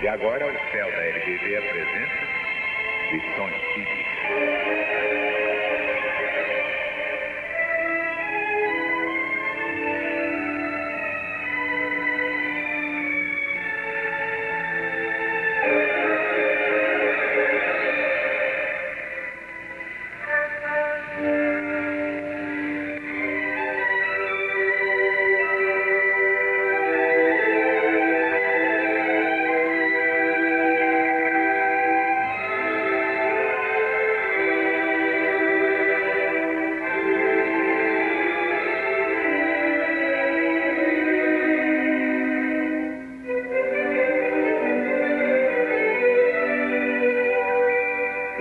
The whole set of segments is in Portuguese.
E agora o céu da LBV apresenta Lições Bíblicas.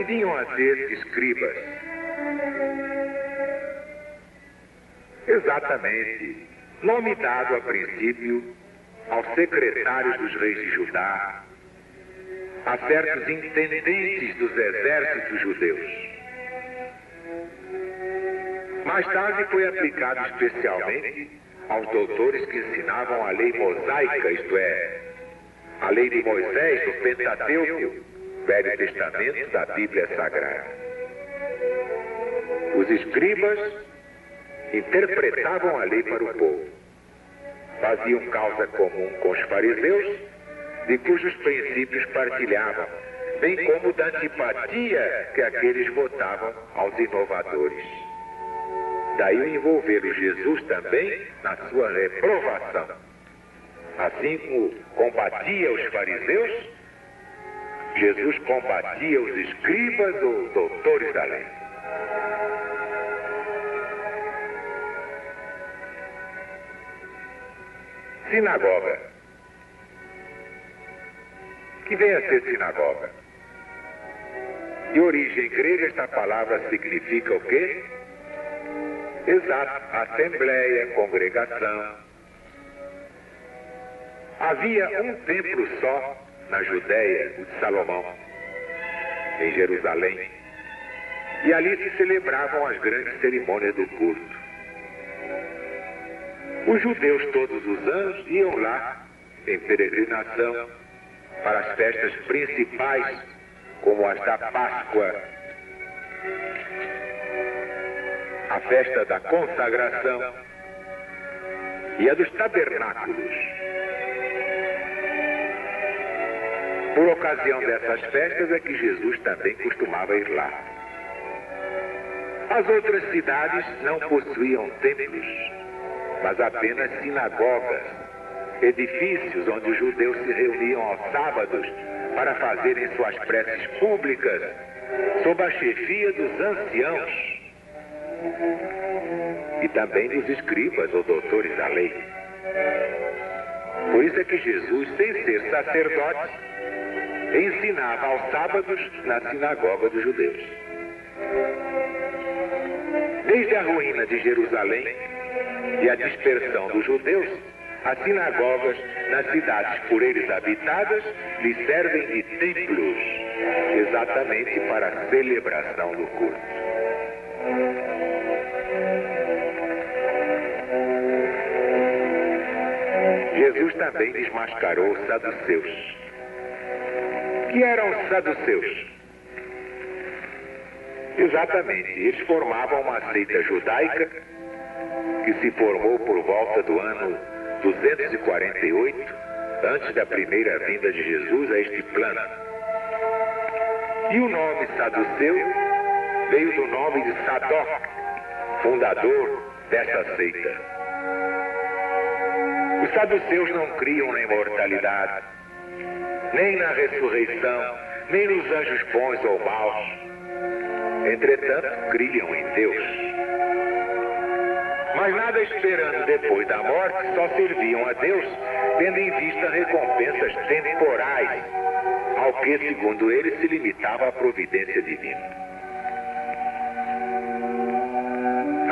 Vinham a ser escribas. Exatamente, nome dado a princípio aos secretários dos reis de Judá, a certos intendentes dos exércitos judeus. Mais tarde foi aplicado especialmente aos doutores que ensinavam a lei mosaica, isto é, a lei de Moisés, do Pentateuco, Velho Testamento da Bíblia Sagrada. Os escribas interpretavam a lei para o povo. Faziam causa comum com os fariseus, de cujos princípios partilhavam, bem como da antipatia que aqueles votavam aos inovadores. Daí o envolver Jesus também na sua reprovação. Assim como combatia os fariseus, Jesus combatia os escribas ou doutores da lei. Sinagoga. Que vem a ser sinagoga? De origem grega, esta palavra significa o quê? Exato, assembleia, congregação. Havia um templo só na Judéia, o de Salomão, em Jerusalém, e ali se celebravam as grandes cerimônias do culto. Os judeus todos os anos iam lá em peregrinação para as festas principais, como as da Páscoa, a festa da consagração e a dos tabernáculos. Por ocasião dessas festas é que Jesus também costumava ir lá. As outras cidades não possuíam templos, mas apenas sinagogas, edifícios onde os judeus se reuniam aos sábados para fazerem suas preces públicas, sob a chefia dos anciãos e também dos escribas ou doutores da lei. Por isso é que Jesus, sem ser sacerdote, ensinava aos sábados na sinagoga dos judeus. Desde a ruína de Jerusalém e a dispersão dos judeus, as sinagogas nas cidades por eles habitadas lhes servem de templos, exatamente para a celebração do culto. Jesus também desmascarou os saduceus. Que eram os saduceus? Exatamente, eles formavam uma seita judaica que se formou por volta do ano 248, antes da primeira vinda de Jesus a este plano. E o nome saduceu veio do nome de Sadoc, fundador dessa seita. Os saduceus não criam na imortalidade, nem na ressurreição, nem nos anjos bons ou maus. Entretanto, criam em Deus. Mas nada esperando depois da morte, só serviam a Deus, tendo em vista recompensas temporais, ao que, segundo eles, se limitava a providência divina.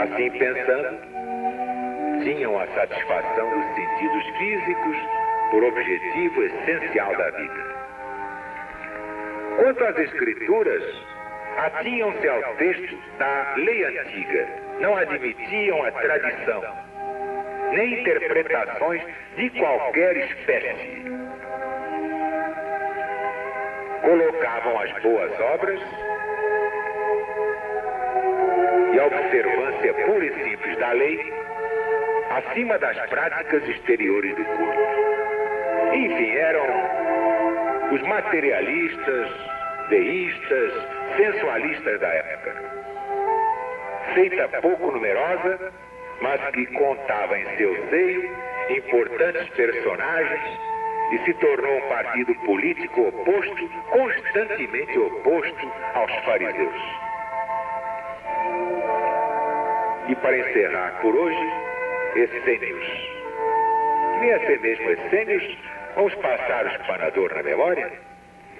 Assim pensando, tinham a satisfação dos sentidos físicos por objetivo essencial da vida. Quanto às Escrituras, atinham-se ao texto da lei antiga, não admitiam a tradição, nem interpretações de qualquer espécie. colocavam as boas obras e a observância pura e simples da lei acima das práticas exteriores do culto. Enfim, eram os materialistas, deístas, sensualistas da época. Seita pouco numerosa, mas que contava em seu seio importantes personagens e se tornou um partido político oposto, constantemente oposto aos fariseus. E para encerrar por hoje, essênios. Nem até mesmo essênios, vamos passar o espanador na memória?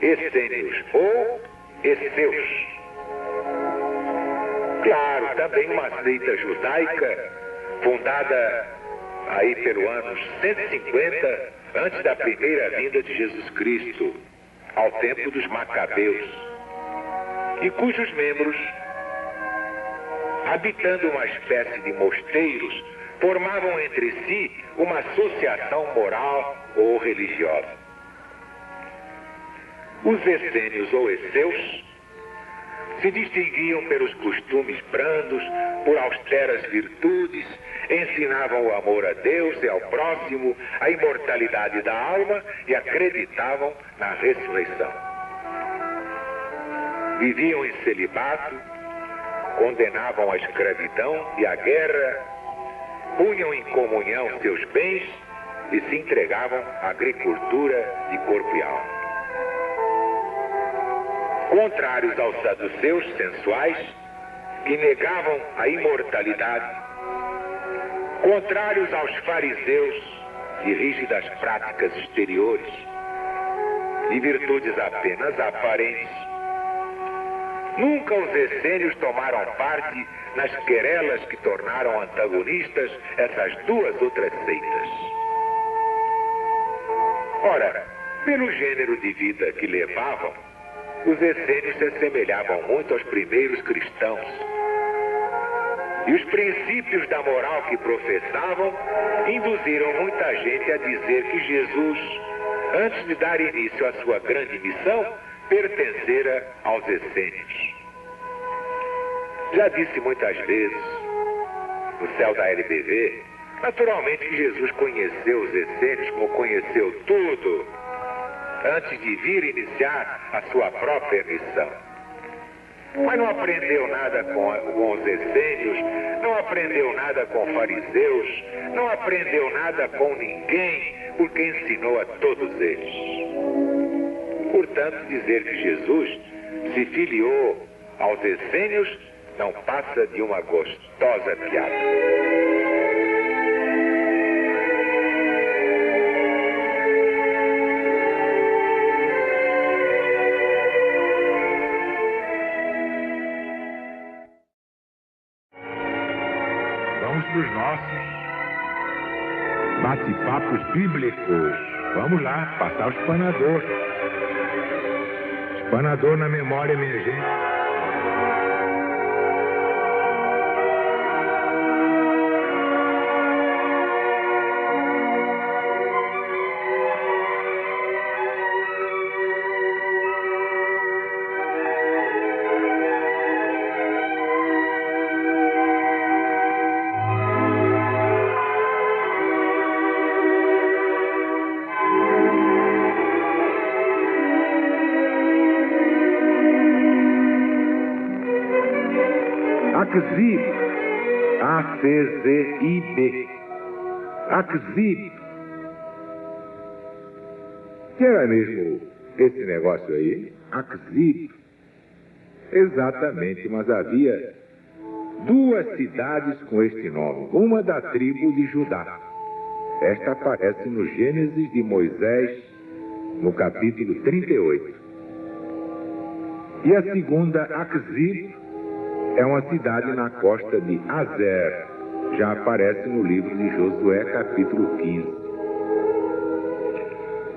Essênios ou esseus. Claro, também uma seita judaica fundada aí pelo ano 150 antes da primeira vinda de Jesus Cristo, ao tempo dos Macabeus, e cujos membros, habitando uma espécie de mosteiros, formavam entre si uma associação moral ou religiosa. Os essênios ou esseus se distinguiam pelos costumes brandos, por austeras virtudes, ensinavam o amor a Deus e ao próximo, a imortalidade da alma e acreditavam na ressurreição. Viviam em celibato, condenavam a escravidão e a guerra, punham em comunhão seus bens e se entregavam à agricultura de corpo e alma. Contrários aos saduceus sensuais, que negavam a imortalidade, contrários aos fariseus de rígidas práticas exteriores, de virtudes apenas aparentes, nunca os essênios tomaram parte nas querelas que tornaram antagonistas essas duas outras seitas. Ora, pelo gênero de vida que levavam, os essênios se assemelhavam muito aos primeiros cristãos. E os princípios da moral que professavam induziram muita gente a dizer que Jesus, antes de dar início à sua grande missão, pertencera aos essênios. Já disse muitas vezes, no céu da LBV, naturalmente que Jesus conheceu os essênios como conheceu tudo, antes de vir iniciar a sua própria missão. Mas não aprendeu nada com os essênios, não aprendeu nada com fariseus, não aprendeu nada com ninguém, porque ensinou a todos eles. Portanto, dizer que Jesus se filiou aos essênios não passa de uma gostosa piada. Dos nossos bate-papos bíblicos. Vamos lá, passar o espanador. Espanador na memória, minha gente. Akzib, A-C-Z-I-B. Akzib. Que era mesmo esse negócio aí? Akzib. Exatamente, mas havia duas cidades com este nome, uma da tribo de Judá. Esta aparece no Gênesis de Moisés, no capítulo 38. E a segunda, Akzib, é uma cidade na costa de Azer. Já aparece no livro de Josué, capítulo 15.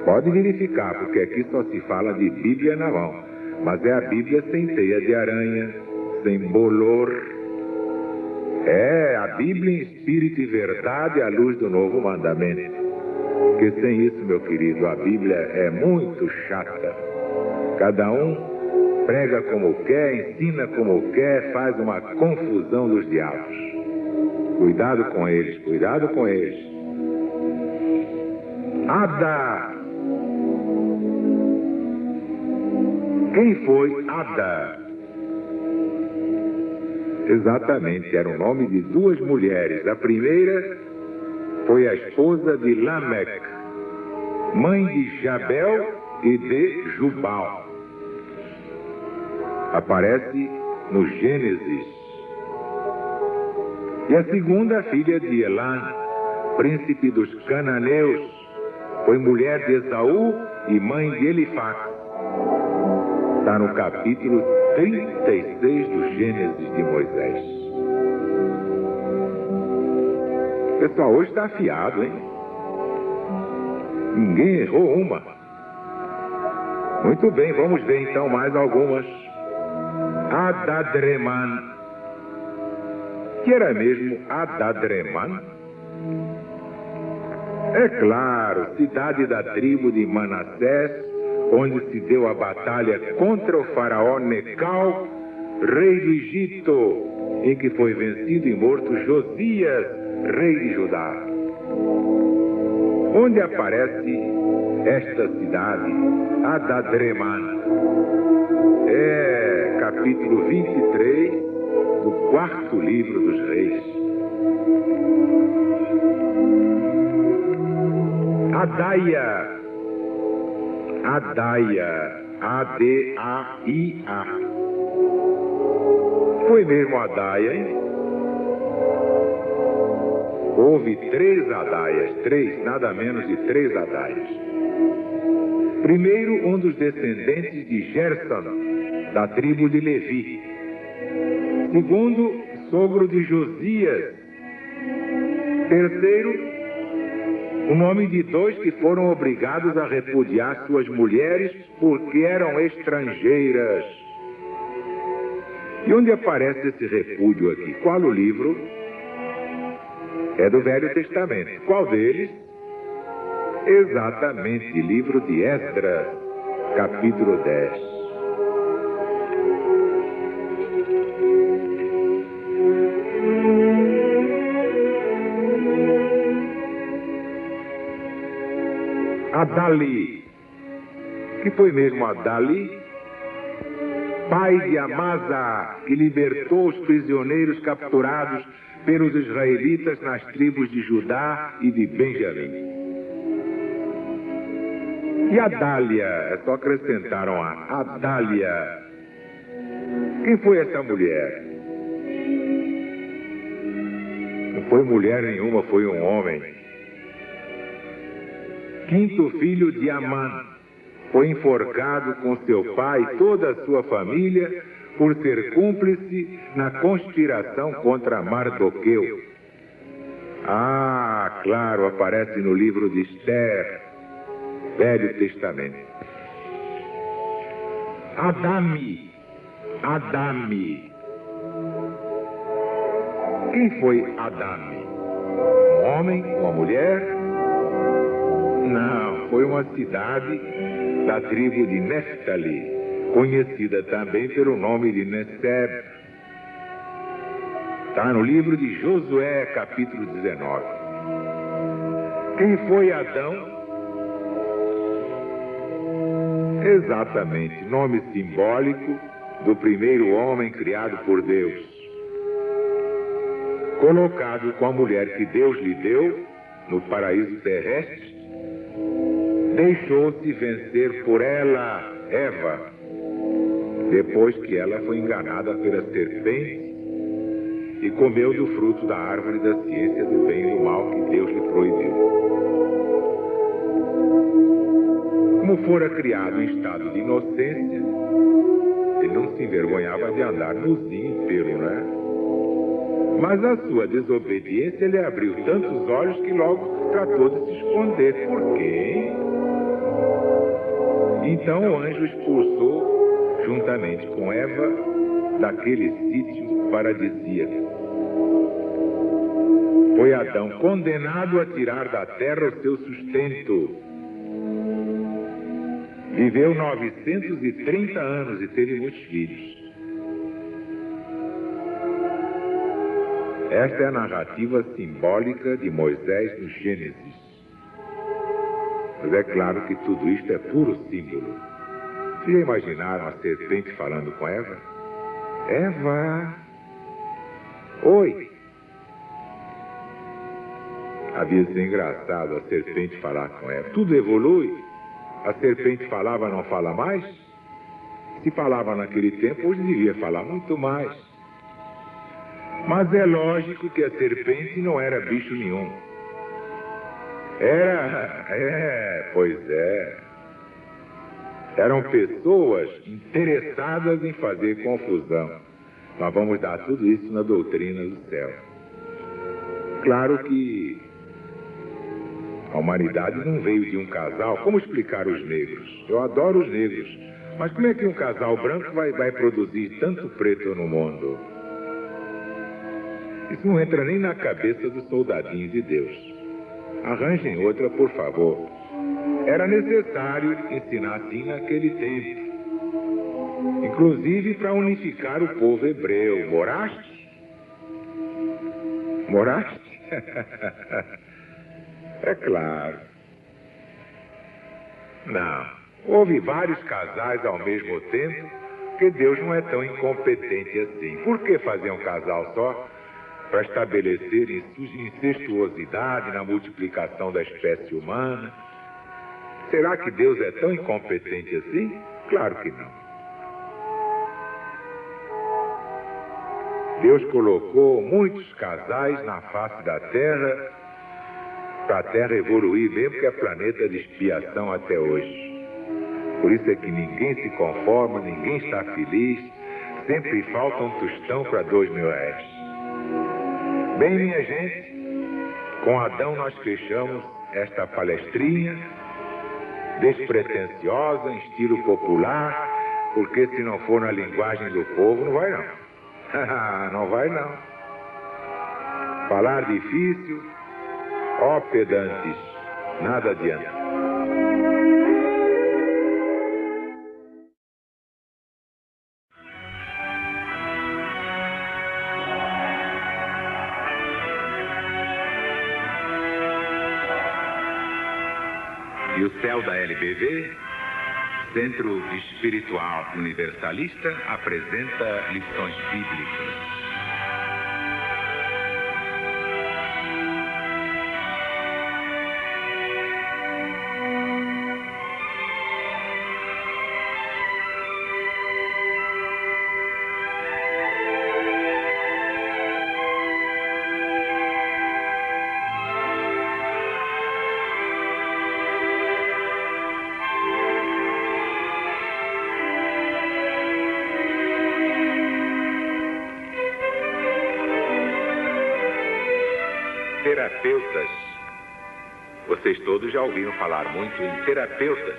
Pode verificar, porque aqui só se fala de Bíblia na mão. Mas é a Bíblia sem teia de aranha, sem bolor. É a Bíblia em espírito e verdade à luz do novo mandamento. Porque sem isso, meu querido, a Bíblia é muito chata. Cada um prega como quer, ensina como quer, faz uma confusão dos diabos. Cuidado com eles, cuidado com eles. Ada. Quem foi Ada? Exatamente, era o nome de duas mulheres. A primeira foi a esposa de Lameque, mãe de Jabel e de Jubal. Aparece no Gênesis. E a segunda, filha de Elã, príncipe dos cananeus, foi mulher de Esaú e mãe de Elifaz. Está no capítulo 36 do Gênesis de Moisés. Pessoal, hoje está afiado, hein? Ninguém errou uma. Muito bem, vamos ver então mais algumas. Adadreman. Que era mesmo Adadreman? É claro, cidade da tribo de Manassés, onde se deu a batalha contra o faraó Necal, rei do Egito, em que foi vencido e morto Josias, rei de Judá. Onde aparece esta cidade, Adadreman? É capítulo 23 do 4º livro dos Reis. Adaia. Adaia. A-D-A-I-A. Foi mesmo Adaia, hein? Houve 3 Adaias, 3, nada menos de 3 Adaias. Primeiro, um dos descendentes de Gerson, da tribo de Levi. Segundo, sogro de Josias. Terceiro, o nome de 2 que foram obrigados a repudiar suas mulheres porque eram estrangeiras. E onde aparece esse repúdio aqui? Qual o livro? É do Velho Testamento. Qual deles? Exatamente, livro de Esdras, capítulo 10. Adali, que foi mesmo Adali, pai de Amasa, que libertou os prisioneiros capturados pelos israelitas nas tribos de Judá e de Benjamim. E Adália, é só acrescentaram a Adália. Quem foi essa mulher? Não foi mulher nenhuma, foi um homem. 5º filho de Amã, foi enforcado com seu pai e toda a sua família por ser cúmplice na conspiração contra Mardoqueu. Ah, claro, aparece no livro de Esther, Velho Testamento. Adami. Adami. Quem foi Adami? Um homem? Uma mulher? Não, foi uma cidade da tribo de Neftali, conhecida também pelo nome de Neseb. Está no livro de Josué, capítulo 19. Quem foi Adão? Exatamente, nome simbólico do primeiro homem criado por Deus. Colocado com a mulher que Deus lhe deu no paraíso terrestre, deixou-se vencer por ela, Eva, depois que ela foi enganada pela serpente e comeu do fruto da árvore da ciência do bem e do mal que Deus lhe proibiu. Como fora criado em estado de inocência, ele não se envergonhava de andar nuzinho em pelo, não é? Mas a sua desobediência lhe abriu tantos olhos que logo tratou de se esconder. Por quê? Então o anjo expulsou, juntamente com Eva, daquele sítio paradisíaco. Foi Adão condenado a tirar da terra o seu sustento. Viveu 930 anos e teve muitos filhos. Esta é a narrativa simbólica de Moisés no Gênesis. Mas é claro que tudo isto é puro símbolo. Vocês já imaginaram a serpente falando com Eva? Eva! Oi! Havia sido engraçado a serpente falar com Eva. Tudo evolui. A serpente falava, não fala mais? Se falava naquele tempo, hoje devia falar muito mais. Mas é lógico que a serpente não era bicho nenhum. Pois é. Eram pessoas interessadas em fazer confusão. Nós vamos dar tudo isso na doutrina do céu. Claro que a humanidade não veio de um casal. Como explicar os negros? Eu adoro os negros. Mas como é que um casal branco vai produzir tanto preto no mundo? Isso não entra nem na cabeça dos soldadinhos de Deus. Arranjem outra, por favor. Era necessário ensinar assim naquele tempo. Inclusive para unificar o povo hebreu. Moraste? Moraste? É claro. Não. Houve vários casais ao mesmo tempo, porque Deus não é tão incompetente assim. Por que fazer um casal só? Para estabelecer incestuosidade na multiplicação da espécie humana. Será que Deus é tão incompetente assim? Claro que não. Deus colocou muitos casais na face da Terra, para a Terra evoluir mesmo, que é planeta de expiação até hoje. Por isso é que ninguém se conforma, ninguém está feliz, sempre falta um tostão para R$2.000. Bem, minha gente, com Adão nós fechamos esta palestrinha despretensiosa, em estilo popular, porque se não for na linguagem do povo, não vai não. Não vai não. Falar difícil, ó pedantes, nada adianta. E o céu da LBV, Centro Espiritual Universalista, apresenta lições bíblicas. Terapeutas. Vocês todos já ouviram falar muito em terapeutas,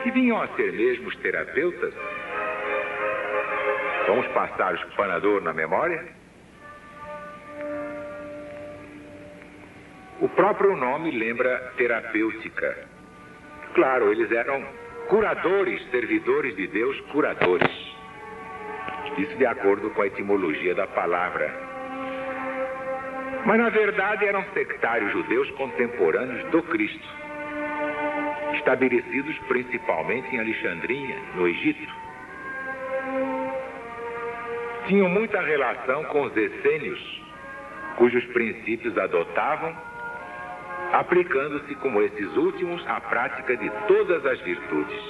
que vinham a ser mesmo os terapeutas. Vamos passar o espanador na memória? O próprio nome lembra terapêutica. Claro, eles eram curadores, servidores de Deus, curadores. Isso de acordo com a etimologia da palavra. Mas, na verdade, eram sectários judeus contemporâneos do Cristo, estabelecidos principalmente em Alexandria, no Egito. Tinham muita relação com os essênios, cujos princípios adotavam, aplicando-se, como esses últimos, à prática de todas as virtudes.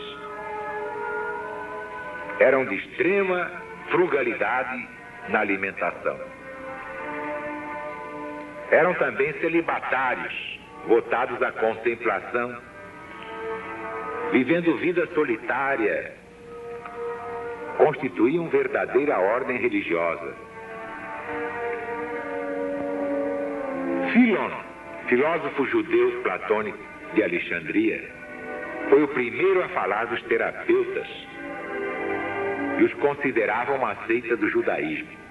Eram de extrema frugalidade na alimentação. Eram também celibatários, votados à contemplação, vivendo vida solitária, constituíam verdadeira ordem religiosa. Filon, filósofo judeu platônico de Alexandria, foi o primeiro a falar dos terapeutas e os considerava uma seita do judaísmo.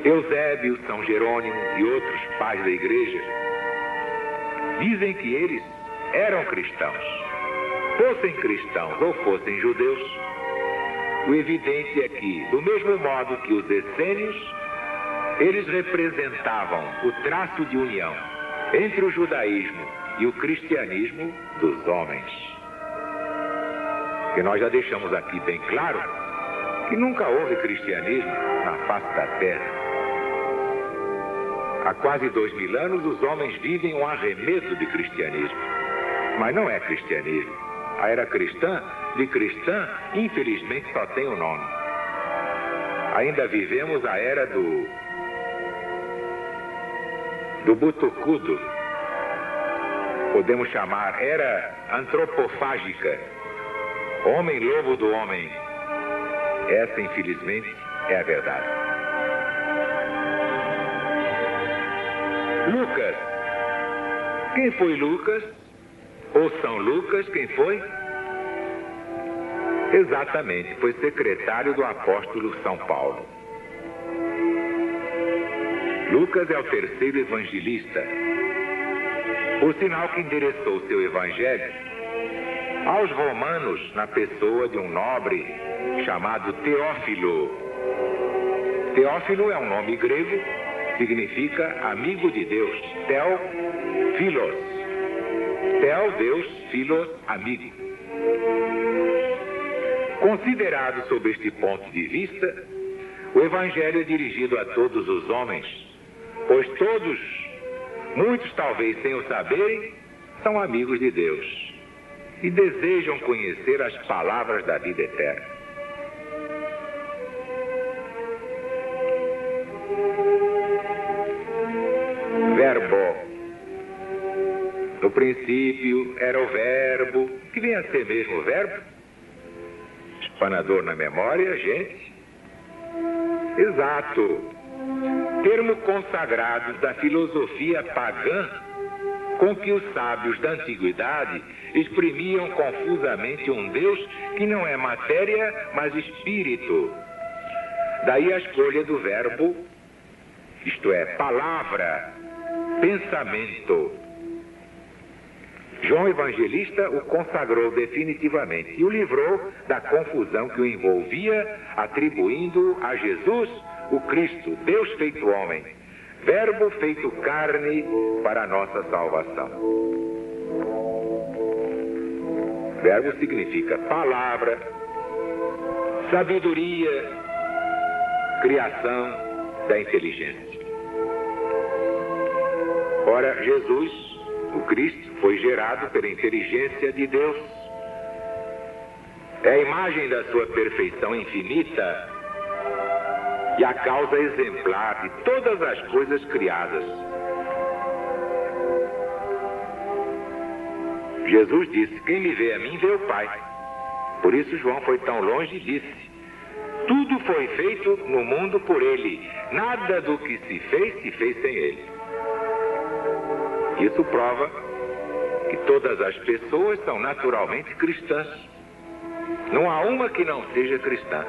Eusébio, São Jerônimo e outros pais da igreja dizem que eles eram cristãos, fossem cristãos ou fossem judeus, o evidente é que, do mesmo modo que os essênios, eles representavam o traço de união entre o judaísmo e o cristianismo dos homens. Que nós já deixamos aqui bem claro que nunca houve cristianismo na face da terra. Há quase 2000 anos os homens vivem um arremedo de cristianismo, mas não é cristianismo. A era cristã, de cristã, infelizmente só tem o nome. Ainda vivemos a era do butucudo. Podemos chamar era antropofágica. Homem-lobo do homem. Essa, infelizmente, é a verdade. Lucas. Quem foi Lucas? Ou São Lucas, quem foi? Exatamente, foi secretário do apóstolo São Paulo. Lucas é o terceiro evangelista, por sinal que endereçou seu evangelho aos romanos na pessoa de um nobre chamado Teófilo. Teófilo é um nome grego, significa amigo de Deus. Theophilos. Theo, Deus, Philos, amigo. Considerado sob este ponto de vista, o Evangelho é dirigido a todos os homens, pois todos, muitos talvez sem o saberem, são amigos de Deus e desejam conhecer as palavras da vida eterna. Verbo. No princípio era o verbo, que vem a ser mesmo o verbo. Espanador na memória, gente. Exato. Termo consagrado da filosofia pagã com que os sábios da antiguidade exprimiam confusamente um Deus que não é matéria, mas espírito. Daí a escolha do verbo, isto é, palavra, pensamento. João Evangelista o consagrou definitivamente e o livrou da confusão que o envolvia, atribuindo a Jesus o Cristo, Deus feito homem, verbo feito carne para a nossa salvação. Verbo significa palavra, sabedoria, criação da inteligência. Ora, Jesus, o Cristo, foi gerado pela inteligência de Deus. É a imagem da sua perfeição infinita e a causa exemplar de todas as coisas criadas. Jesus disse: quem me vê a mim, vê o Pai. Por isso João foi tão longe e disse: tudo foi feito no mundo por ele. Nada do que se fez sem ele. Isso prova que todas as pessoas são naturalmente cristãs. Não há uma que não seja cristã.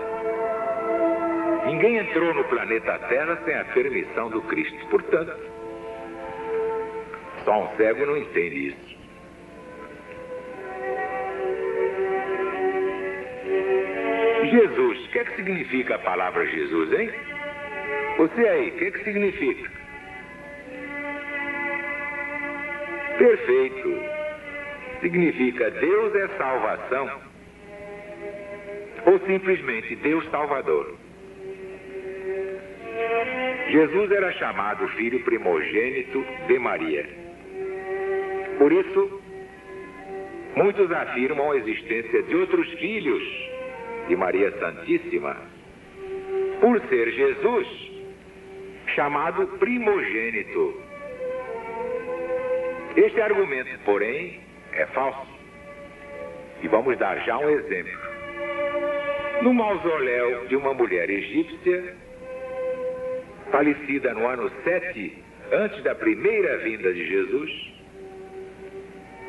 Ninguém entrou no planeta Terra sem a permissão do Cristo. Portanto, só um cego não entende isso. Jesus, o que é que significa a palavra Jesus, hein? Você aí, o que é que significa? Perfeito. Significa Deus é salvação. Ou simplesmente Deus Salvador. Jesus era chamado filho primogênito de Maria. Por isso, muitos afirmam a existência de outros filhos de Maria Santíssima, por ser Jesus chamado primogênito. Este argumento, porém, é falso. E vamos dar já um exemplo. No mausoléu de uma mulher egípcia, falecida no ano 7 antes da primeira vinda de Jesus,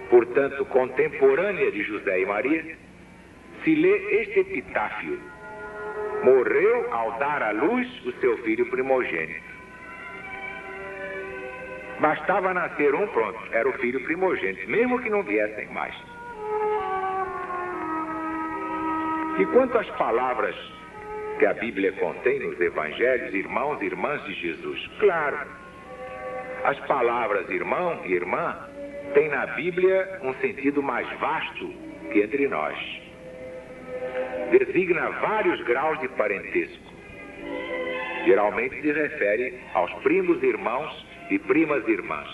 portanto contemporânea de José e Maria, se lê este epitáfio: morreu ao dar à luz o seu filho primogênito. Bastava nascer um, pronto, era o filho primogênito, mesmo que não viessem mais. E quanto às palavras que a Bíblia contém nos evangelhos, irmãos e irmãs de Jesus? Claro, as palavras irmão e irmã têm na Bíblia um sentido mais vasto que entre nós. Designa vários graus de parentesco. Geralmente se refere aos primos irmãos e primas irmãs.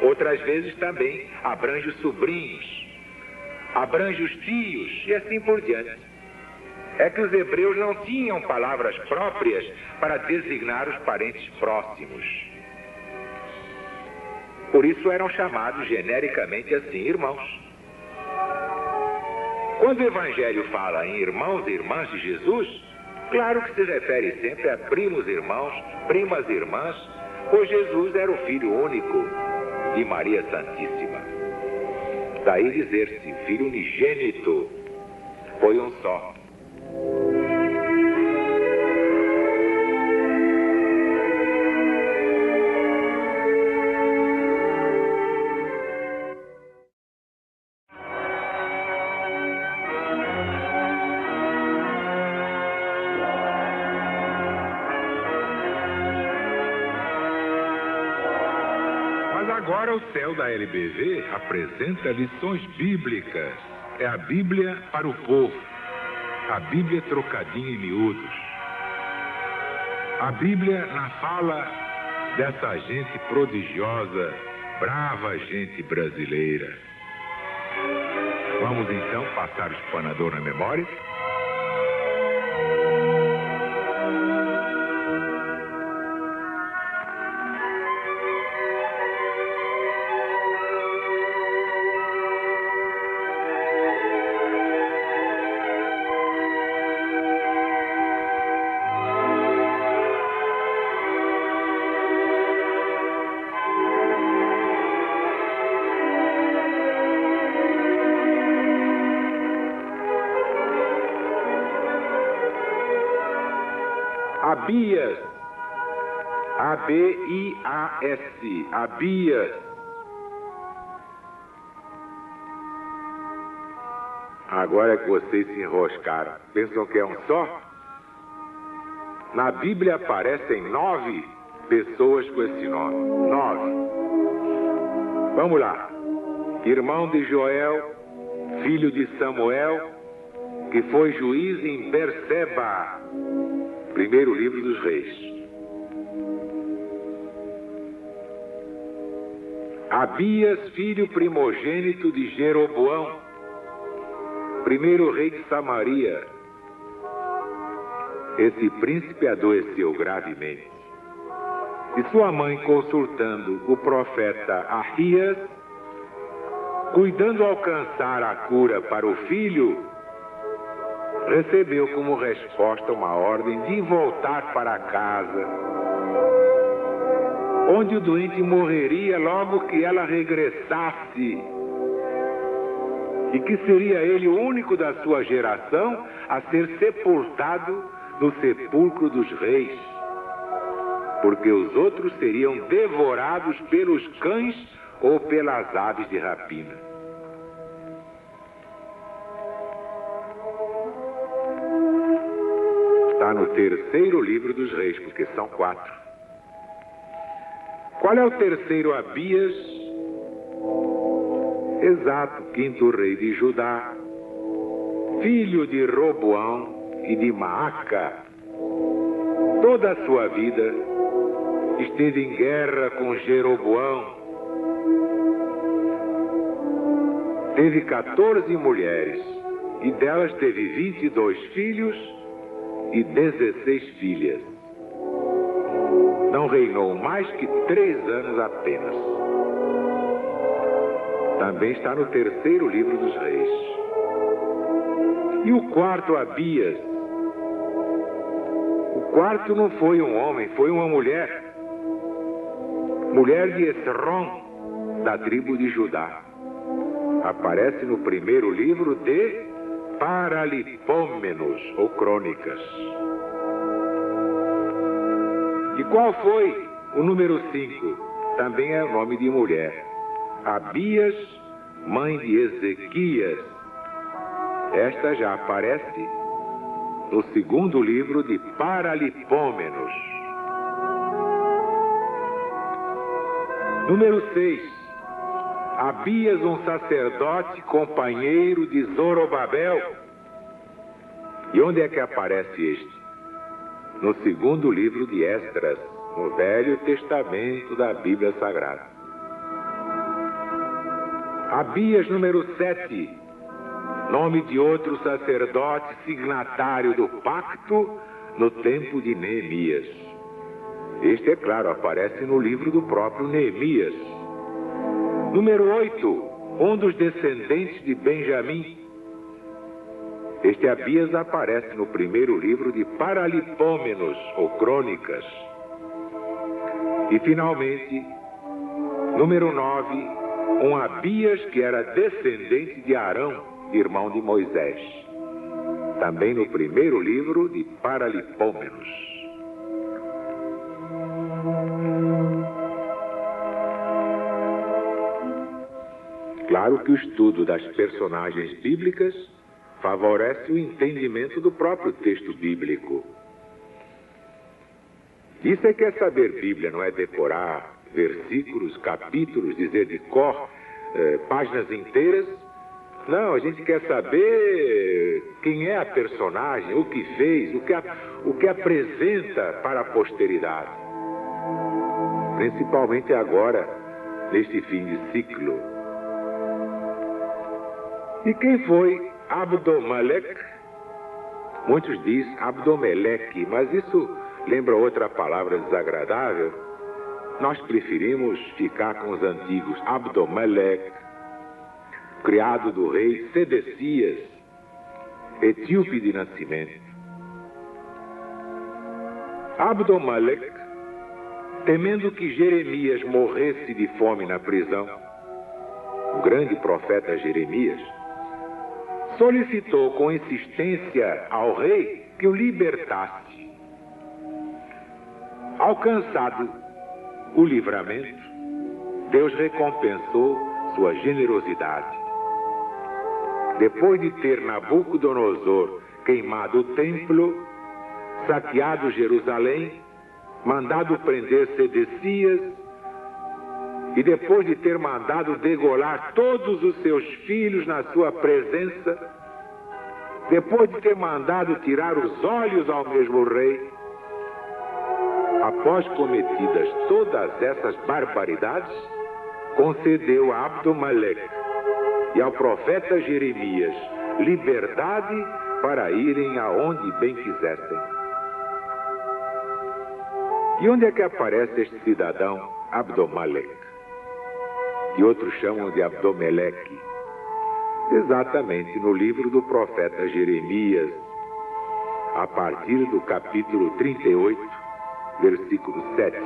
Outras vezes também abrange os sobrinhos, abrange os tios e assim por diante. É que os hebreus não tinham palavras próprias para designar os parentes próximos. Por isso eram chamados genericamente assim, irmãos. Quando o Evangelho fala em irmãos e irmãs de Jesus, claro que se refere sempre a primos irmãos, primas irmãs, pois Jesus era o Filho único de Maria Santíssima. Daí dizer-se Filho unigênito, foi um só. Agora o céu da LBV apresenta lições bíblicas. É a Bíblia para o povo. A Bíblia trocadinha em miúdos. A Bíblia na fala dessa gente prodigiosa, brava gente brasileira. Vamos então passar o espanador na memória? Abias, A-B-I-A-S, Abias. Agora é que vocês se enroscaram. Pensam que é um só? Na Bíblia aparecem 9 pessoas com esse nome. 9. Vamos lá. Irmão de Joel, filho de Samuel, que foi juiz em Berseba. Primeiro livro dos Reis. Abias, filho primogênito de Jeroboão, primeiro rei de Samaria. Esse príncipe adoeceu gravemente. E sua mãe, consultando o profeta Ahias, cuidando alcançar a cura para o filho, recebeu como resposta uma ordem de voltar para casa, onde o doente morreria logo que ela regressasse, e que seria ele o único da sua geração a ser sepultado no sepulcro dos reis, porque os outros seriam devorados pelos cães ou pelas aves de rapina. Está no terceiro livro dos Reis, porque são 4. Qual é o terceiro Abias? Exato, 5º rei de Judá, filho de Roboão e de Maaca. Toda a sua vida esteve em guerra com Jeroboão. Teve 14 mulheres, e delas teve 22 filhos e 16 filhas. Não reinou mais que 3 anos apenas. Também está no terceiro livro dos Reis. E o quarto Abias? O quarto não foi um homem, foi uma mulher. Mulher de Esrom, da tribo de Judá. Aparece no primeiro livro de Paralipômenos, ou Crônicas. E qual foi o número 5? Também é o nome de mulher. Abias, mãe de Ezequias, Esta já aparece no segundo livro de Paralipômenos. Número 6. Abias, um sacerdote companheiro de Zorobabel. E onde é que aparece este? No segundo livro de Esdras, no Velho Testamento da Bíblia Sagrada. Abias, número 7. Nome de outro sacerdote signatário do pacto no tempo de Neemias. Este, é claro, aparece no livro do próprio Neemias. Número 8, um dos descendentes de Benjamim. Este Abias aparece no primeiro livro de Paralipômenos, ou Crônicas. E, finalmente, número 9, um Abias que era descendente de Arão, irmão de Moisés. Também no primeiro livro de Paralipômenos. Claro que o estudo das personagens bíblicas favorece o entendimento do próprio texto bíblico. Isso é que é saber Bíblia, não é decorar versículos, capítulos, dizer de cor, páginas inteiras. Não, a gente quer saber quem é a personagem, o que fez, o que apresenta para a posteridade. Principalmente agora, neste fim de ciclo. E quem foi Abdô-Meleque? Muitos dizem Abdô-Meleque, mas isso lembra outra palavra desagradável. Nós preferimos ficar com os antigos. Abdô-Meleque, criado do rei Sedecias, etíope de nascimento. Abdô-Meleque, temendo que Jeremias morresse de fome na prisão, o grande profeta Jeremias, solicitou com insistência ao rei que o libertasse. Alcançado o livramento, Deus recompensou sua generosidade. Depois de ter Nabucodonosor queimado o templo, saqueado Jerusalém, mandado prender Sedecias, e depois de ter mandado degolar todos os seus filhos na sua presença, depois de ter mandado tirar os olhos ao mesmo rei, após cometidas todas essas barbaridades, concedeu a Abdô-Meleque e ao profeta Jeremias liberdade para irem aonde bem quisessem. E onde é que aparece este cidadão Abdô-Meleque? Que outros chamam de Abdô-Meleque? Exatamente no livro do profeta Jeremias, a partir do capítulo 38, versículo 7.